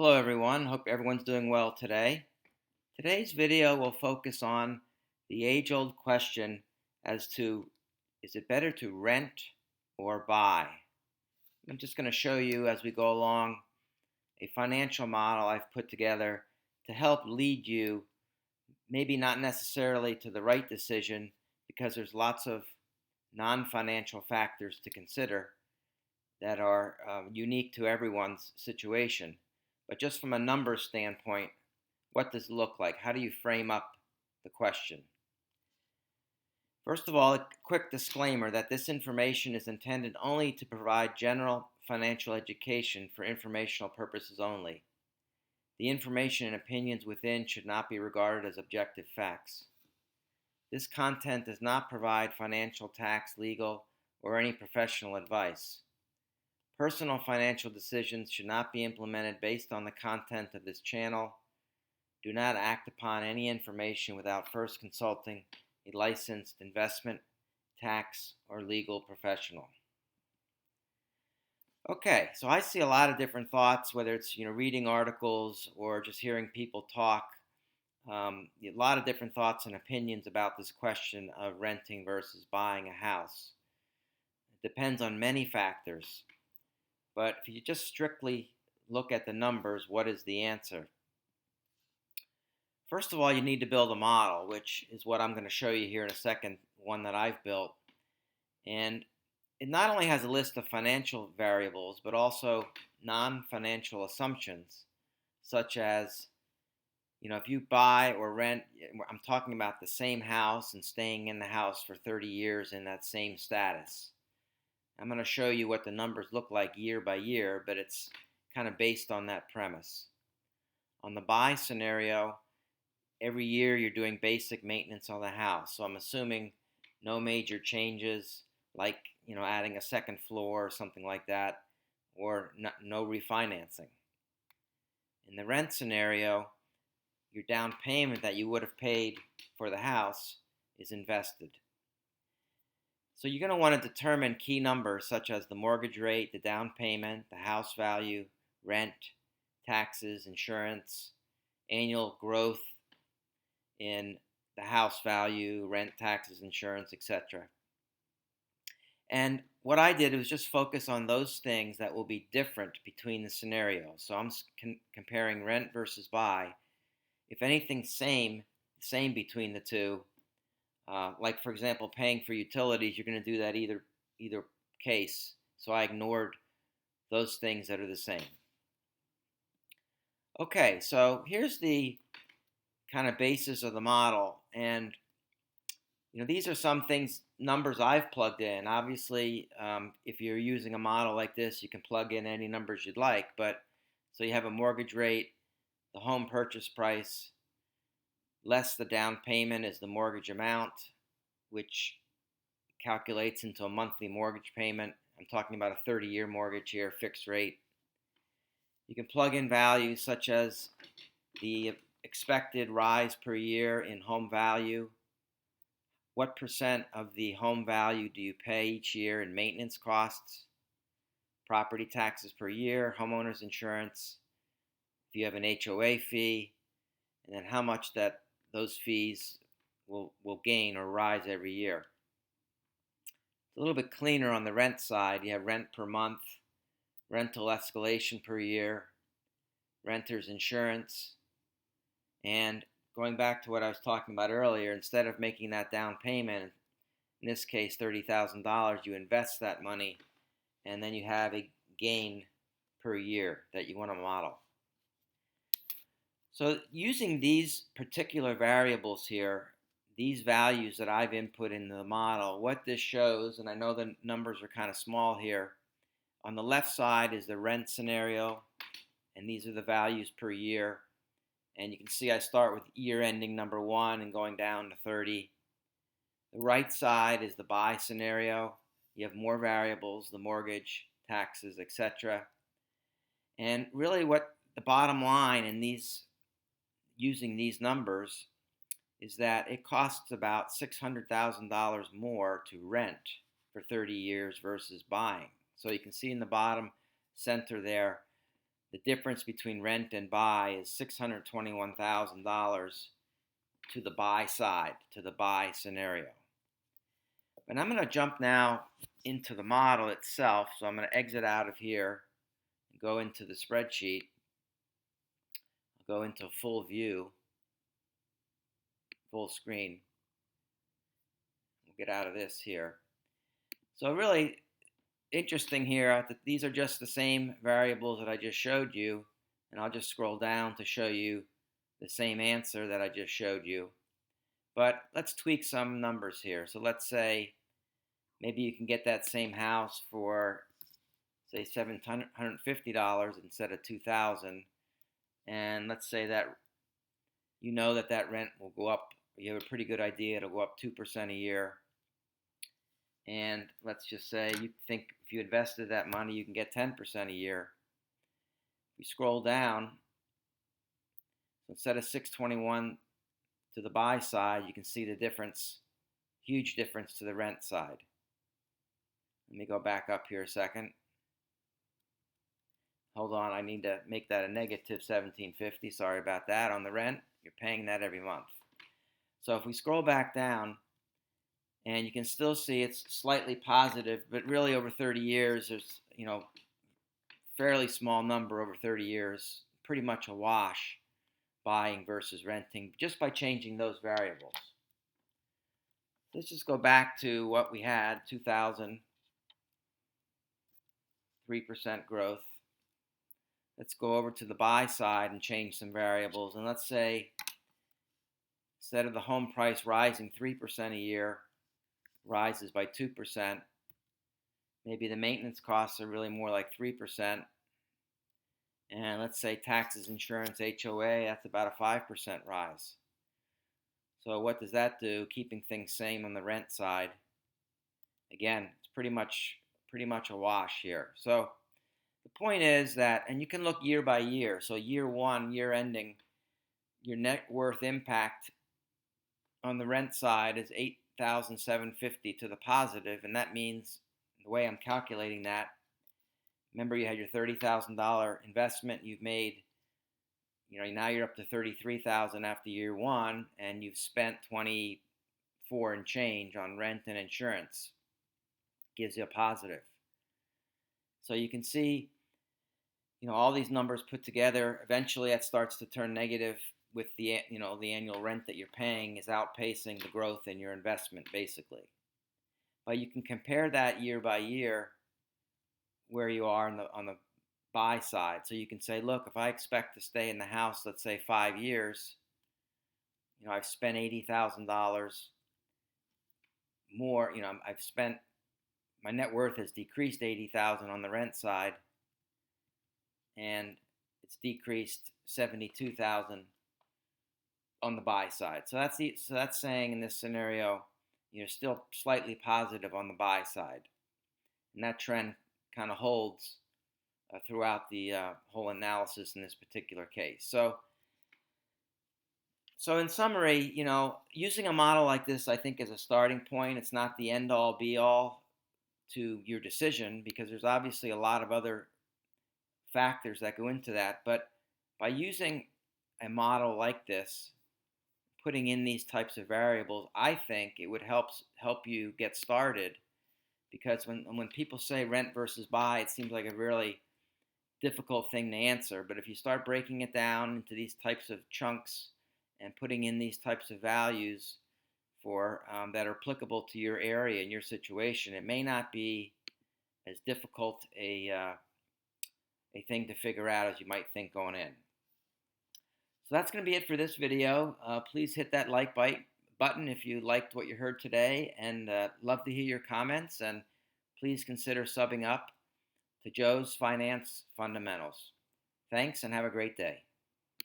Hello everyone, hope everyone's doing well today. Today's video will focus on the age-old question as to is it better to rent or buy? I'm just going to show you as we go along a financial model I've put together to help lead you, maybe not necessarily to the right decision because there's lots of non-financial factors to consider that are unique to everyone's situation. But just from a numbers standpoint, what does it look like? How do you frame up the question? First of all, a quick disclaimer that this information is intended only to provide general financial education for informational purposes only. The information and opinions within should not be regarded as objective facts. This content does not provide financial, tax, legal, or any professional advice. Personal financial decisions should not be implemented based on the content of this channel. Do not act upon any information without first consulting a licensed investment, tax, or legal professional. Okay, so I see a lot of different thoughts, whether it's reading articles or just hearing people talk. A lot of different thoughts and opinions about this question of renting versus buying a house. It depends on many factors. But if you just strictly look at the numbers, what is the answer? First of all, you need to build a model, which is what I'm going to show you here in a second, one that I've built. And it not only has a list of financial variables, but also non-financial assumptions, such as, if you buy or rent, I'm talking about the same house and staying in the house for 30 years in that same status. I'm going to show you what the numbers look like year by year, but it's kind of based on that premise. On the buy scenario, every year you're doing basic maintenance on the house. So I'm assuming no major changes like, adding a second floor or something like that, or no refinancing. In the rent scenario, your down payment that you would have paid for the house is invested. So you're going to want to determine key numbers such as the mortgage rate, the down payment, the house value, rent, taxes, insurance, annual growth in the house value, rent, taxes, insurance, etc. And what I did was just focus on those things that will be different between the scenarios. So I'm comparing rent versus buy. If anything same between the two, like for example, paying for utilities, you're going to do that either case. So I ignored those things that are the same. Okay, so here's the kind of basis of the model, and these are some numbers I've plugged in. Obviously, if you're using a model like this, you can plug in any numbers you'd like. But so you have a mortgage rate, the home purchase price, less the down payment is the mortgage amount, which calculates into a monthly mortgage payment. I'm talking about a 30-year mortgage here, fixed rate. You can plug in values such as the expected rise per year in home value. What percent of the home value do you pay each year in maintenance costs, property taxes per year, homeowners insurance, if you have an HOA fee, and then how much those fees will gain or rise every year. It's a little bit cleaner on the rent side. You have rent per month, rental escalation per year, renter's insurance, and going back to what I was talking about earlier, instead of making that down payment, in this case $30,000, you invest that money, and then you have a gain per year that you want to model. So using these particular variables here, these values that I've input in the model, what this shows, and I know the numbers are kind of small here, on the left side is the rent scenario, and these are the values per year. And you can see I start with year ending number 1 and going down to 30. The right side is the buy scenario. You have more variables, the mortgage, taxes, etc. And really what the bottom line in using these numbers is that it costs about $600,000 more to rent for 30 years versus buying. So you can see in the bottom center there, the difference between rent and buy is $621,000 to the buy side, to the buy scenario. And I'm going to jump now into the model itself. So I'm going to exit out of here and go into the spreadsheet. I'll go into full view, full screen. We'll get out of this here. So really interesting here that these are just the same variables that I just showed you. And I'll just scroll down to show you the same answer that I just showed you. But let's tweak some numbers here. So let's say maybe you can get that same house for, say, $750 instead of $2,000. And let's say that you know that that rent will go up. You have a pretty good idea it'll go up 2% a year. And let's just say you think if you invested that money, you can get 10% a year. If you scroll down, so instead of 621 to the buy side, you can see the difference, huge difference to the rent side. Let me go back up here a second. Hold on, I need to make that a negative 1750. Sorry about that. On the rent, you're paying that every month. So if we scroll back down, and you can still see it's slightly positive, but really over 30 years, there's, fairly small number over 30 years, pretty much a wash, buying versus renting, just by changing those variables. Let's just go back to what we had, 2000, 3% growth. Let's go over to the buy side and change some variables. And let's say instead of the home price rising 3% a year, rises by 2%. Maybe the maintenance costs are really more like 3%. And let's say taxes, insurance, HOA, that's about a 5% rise. So what does that do? Keeping things same on the rent side. Again, it's pretty much a wash here. So the point is that, and you can look year by year. So year one, year ending, your net worth impact on the rent side is $8,750 to the positive, and that means the way I'm calculating that, remember you had your $30,000 investment you've made, now you're up to $33,000 after year one, and you've spent $24 and change on rent and insurance. Gives you a positive. So you can see, all these numbers put together, eventually that starts to turn negative with the annual rent that you're paying is outpacing the growth in your investment, basically. But you can compare that year by year where you are on the buy side. So you can say, look, if I expect to stay in the house, let's say 5 years, I've spent $80,000 more. My net worth has decreased $80,000 on the rent side, and it's decreased $72,000 on the buy side. So that's saying in this scenario, you're still slightly positive on the buy side, and that trend kind of holds throughout the whole analysis in this particular case. So in summary, using a model like this, I think, is a starting point. It's not the end-all, be-all to your decision, because there's obviously a lot of other factors that go into that. But by using a model like this, putting in these types of variables, I think it would help you get started. Because when people say rent versus buy, it seems like a really difficult thing to answer. But if you start breaking it down into these types of chunks and putting in these types of values for that are applicable to your area and your situation, it may not be as difficult a thing to figure out as you might think going in. So that's going to be it for this video. Please hit that like button if you liked what you heard today, and love to hear your comments, and please consider subbing up to Joe's Finance Fundamentals. Thanks, and have a great day.